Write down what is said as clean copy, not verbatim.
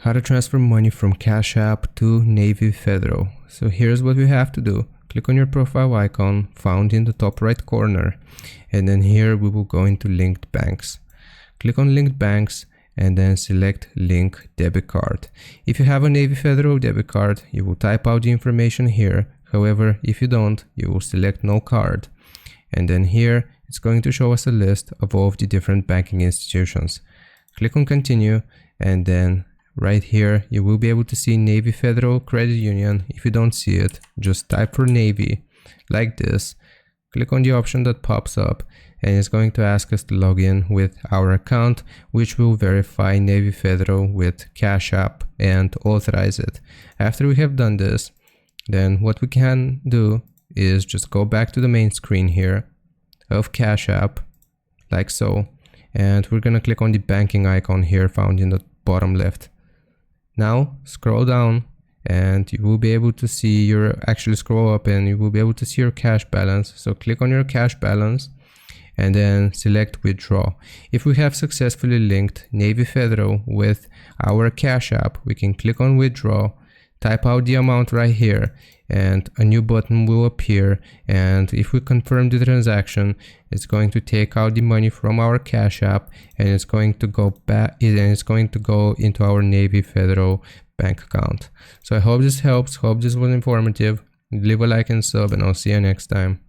How to transfer money from Cash App to Navy Federal. So here's what we have to do. Click on your profile icon found in the top right corner, and then here we will go into linked banks. Click on linked banks and then select link debit card. If you have a Navy Federal debit card, you will type out the information here. However, if you don't, you will select no card. And then here it's going to show us a list of all of the different banking institutions. Click on continue, and then right here you will be able to see Navy Federal Credit Union. If you don't see it, just type for Navy like this. Click on the option that pops up, and it's going to ask us to log in with our account, which will verify Navy Federal with Cash App and authorize it. After we have done this, then what we can do is just go back to the main screen here of Cash App like so, and we're gonna click on the banking icon here found in the bottom left. Now scroll down and you will be able to see scroll up and you will be able to see your cash balance. So click on your cash balance and then select withdraw. If we have successfully linked Navy Federal with our Cash App, we can click on withdraw, type out the amount right here, and a new button will appear. And if we confirm the transaction, it's going to take out the money from our Cash App, and it's going to go back, and it's going to go into our Navy Federal bank account. So I hope this helps. Hope this was informative. Leave a like and sub, and I'll see you next time.